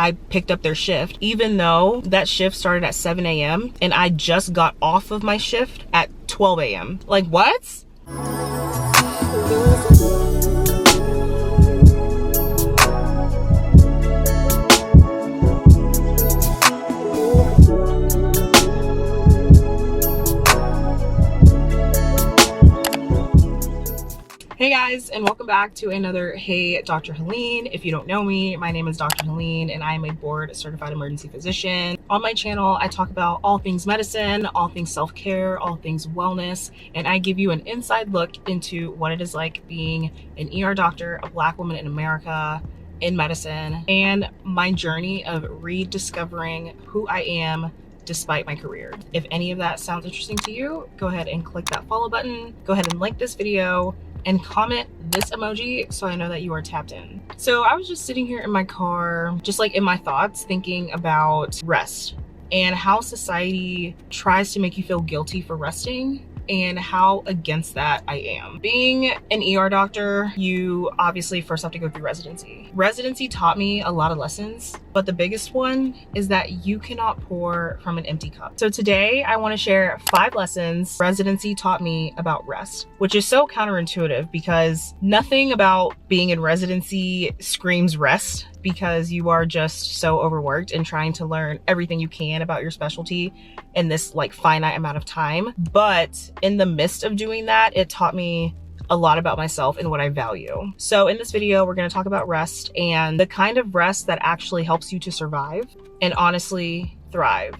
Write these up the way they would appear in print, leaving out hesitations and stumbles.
I picked up their shift, even though that shift started at 7 a.m. and I just got off of my shift at 12 a.m. Like, what? Hey guys, and welcome back to another Hey Dr. Helene. If you don't know me, my name is Dr. Helene and I am a board certified emergency physician. On my channel, I talk about all things medicine, all things self-care, all things wellness, and I give you an inside look into what it is like being an ER doctor, a Black woman in America, in medicine, and my journey of rediscovering who I am despite my career. If any of that sounds interesting to you, go ahead and click that follow button. Go ahead and like this video and comment this emoji so I know that you are tapped in. So I was just sitting here in my car, just like in my thoughts, thinking about rest and how society tries to make you feel guilty for resting and how against that I am. Being an ER doctor, you obviously first have to go through residency. Residency taught me a lot of lessons, but the biggest one is that you cannot pour from an empty cup. So today I want to share 5 lessons residency taught me about rest, which is so counterintuitive because nothing about being in residency screams rest, because you are just so overworked and trying to learn everything you can about your specialty in this like finite amount of time. But in the midst of doing that, it taught me a lot about myself and what I value. So in this video, we're going to talk about rest and the kind of rest that actually helps you to survive and honestly thrive.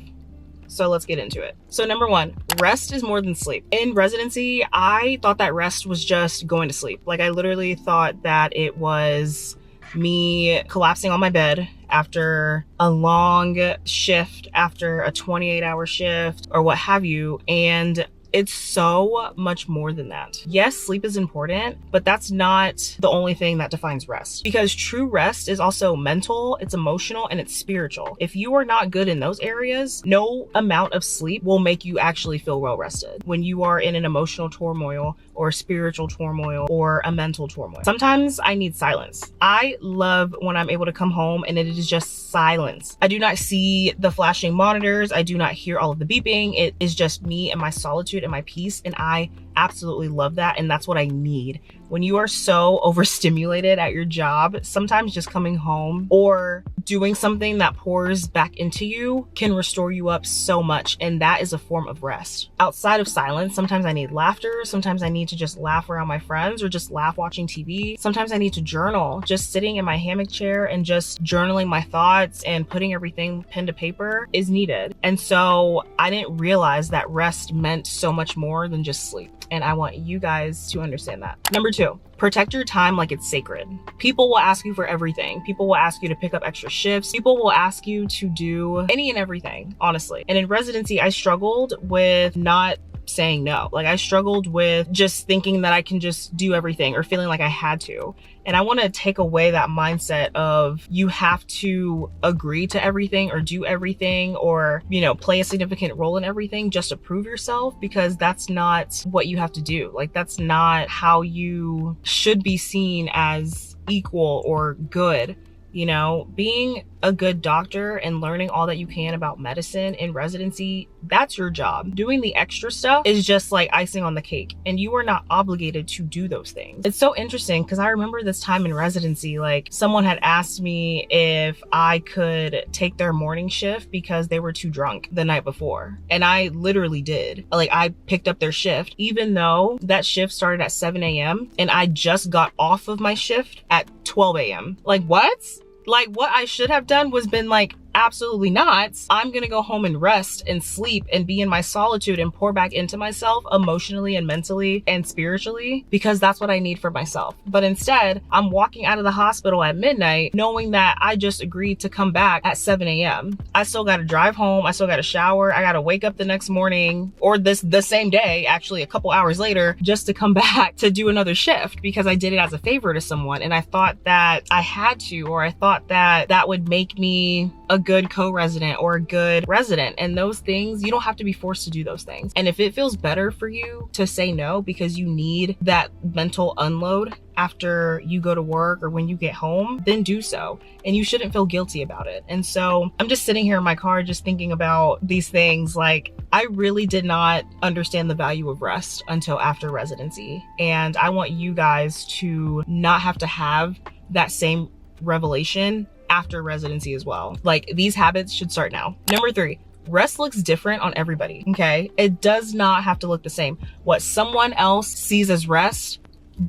So let's get into it. So number 1, rest is more than sleep. In residency, I thought that rest was just going to sleep. Like I literally thought that it was me collapsing on my bed after a long shift, after a 28-hour shift or what have you. And it's so much more than that. Yes, sleep is important, but that's not the only thing that defines rest, because true rest is also mental, it's emotional, and it's spiritual. If you are not good in those areas, no amount of sleep will make you actually feel well rested when you are in an emotional turmoil or a spiritual turmoil or a mental turmoil. Sometimes I need silence. I love when I'm able to come home and it is just silence. I do not see the flashing monitors. I do not hear all of the beeping. It is just me and my solitude and my peace, and I absolutely love that, and that's what I need. When you are so overstimulated at your job, sometimes just coming home or doing something that pours back into you can restore you up so much, and that is a form of rest. Outside of silence, sometimes I need laughter, sometimes I need to just laugh around my friends or just laugh watching TV. Sometimes I need to journal, just sitting in my hammock chair and just journaling my thoughts and putting everything pen to paper is needed. And so I didn't realize that rest meant so much more than just sleep. And I want you guys to understand that. Number 2, protect your time like it's sacred. People will ask you for everything. People will ask you to pick up extra shifts. People will ask you to do any and everything, honestly. And in residency, I struggled with not saying no. Like I struggled with just thinking that I can just do everything or feeling like I had to. And I want to take away that mindset of you have to agree to everything or do everything or, you know, play a significant role in everything just to prove yourself, because that's not what you have to do. Like that's not how you should be seen as equal or good. You know, being a good doctor and learning all that you can about medicine in residency, that's your job. Doing the extra stuff is just like icing on the cake, and you are not obligated to do those things. It's so interesting because I remember this time in residency, like someone had asked me if I could take their morning shift because they were too drunk the night before. And I literally did. Like I picked up their shift, even though that shift started at 7 a.m. and I just got off of my shift at 12 a.m. Like what? Like what I should have done was been like, absolutely not. I'm gonna go home and rest and sleep and be in my solitude and pour back into myself emotionally and mentally and spiritually, because that's what I need for myself. But instead, I'm walking out of the hospital at midnight knowing that I just agreed to come back at 7 a.m. I still gotta drive home. I still gotta shower. I gotta wake up the next morning or the same day, actually a couple hours later, just to come back to do another shift because I did it as a favor to someone. And I thought that I had to, or I thought that that would make me a good co-resident or a good resident. And those things, you don't have to be forced to do those things. And if it feels better for you to say no because you need that mental unload after you go to work or when you get home, then do so. And you shouldn't feel guilty about it. And so I'm just sitting here in my car just thinking about these things. Like, I really did not understand the value of rest until after residency. And I want you guys to not have to have that same revelation after residency as well. Like, these habits should start now. Number 3, rest looks different on everybody, okay? It does not have to look the same. What someone else sees as rest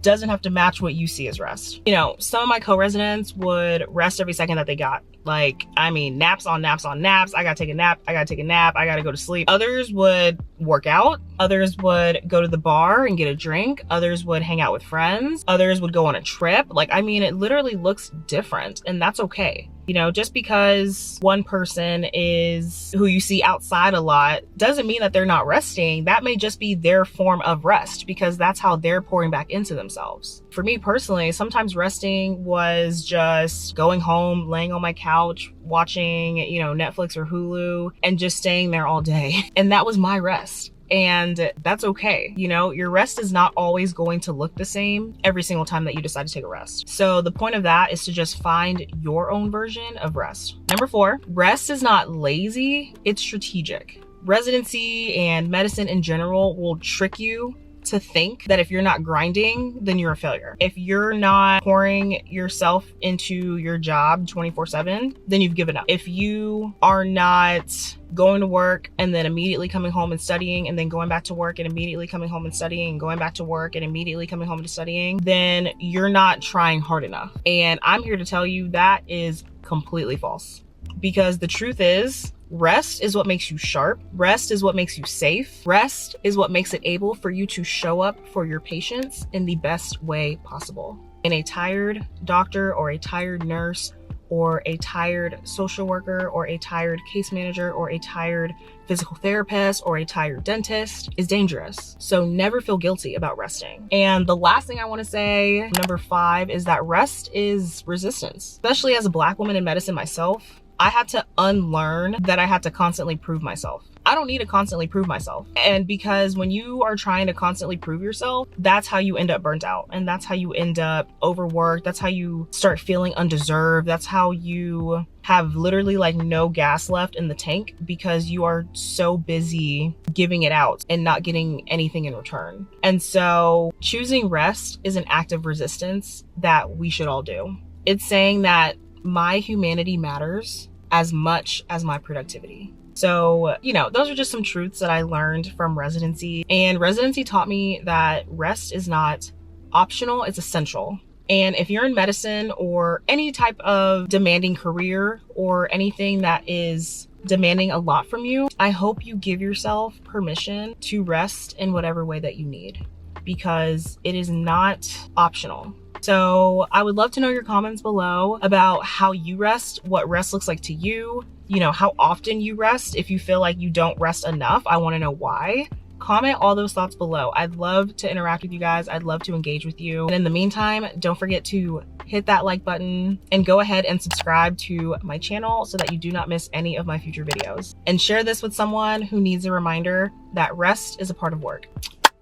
doesn't have to match what you see as rest. You know, some of my co-residents would rest every second that they got. Like, I mean, naps on naps on naps. I gotta take a nap. I gotta take a nap. I gotta go to sleep. Others would work out. Others would go to the bar and get a drink. Others would hang out with friends. Others would go on a trip. Like, I mean, it literally looks different, and that's okay. You know, just because one person is who you see outside a lot doesn't mean that they're not resting. That may just be their form of rest because that's how they're pouring back into themselves. For me personally, sometimes resting was just going home, laying on my couch, watching, you know, Netflix or Hulu, and just staying there all day. And that was my rest. And that's okay. You know, your rest is not always going to look the same every single time that you decide to take a rest. So the point of that is to just find your own version of rest. Number 4, rest is not lazy, it's strategic. Residency and medicine in general will trick you to think that if you're not grinding, then you're a failure. If you're not pouring yourself into your job 24/7, then you've given up. If you are not going to work and then immediately coming home and studying, and then going back to work and immediately coming home and studying, and going back to work and immediately coming home to studying, then you're not trying hard enough. And I'm here to tell you that is completely false. Because the truth is, rest is what makes you sharp. Rest is what makes you safe. Rest is what makes it able for you to show up for your patients in the best way possible. And a tired doctor or a tired nurse or a tired social worker or a tired case manager or a tired physical therapist or a tired dentist is dangerous. So never feel guilty about resting. And the last thing I want to say, number 5, is that rest is resistance. Especially as a Black woman in medicine myself, I had to unlearn that I had to constantly prove myself. I don't need to constantly prove myself. And because when you are trying to constantly prove yourself, that's how you end up burnt out. And that's how you end up overworked. That's how you start feeling undeserved. That's how you have literally like no gas left in the tank because you are so busy giving it out and not getting anything in return. And so choosing rest is an act of resistance that we should all do. It's saying that my humanity matters as much as my productivity. So, you know, those are just some truths that I learned from residency. And residency taught me that rest is not optional, it's essential. And if you're in medicine or any type of demanding career or anything that is demanding a lot from you, I hope you give yourself permission to rest in whatever way that you need, because it is not optional. So I would love to know your comments below about how you rest, what rest looks like to you, you know, how often you rest. If you feel like you don't rest enough, I want to know why. Comment all those thoughts below. I'd love to interact with you guys. I'd love to engage with you. And in the meantime, don't forget to hit that like button and go ahead and subscribe to my channel so that you do not miss any of my future videos. And share this with someone who needs a reminder that rest is a part of work.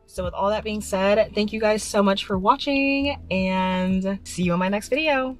So with all that being said, thank you guys so much for watching, and see you in my next video.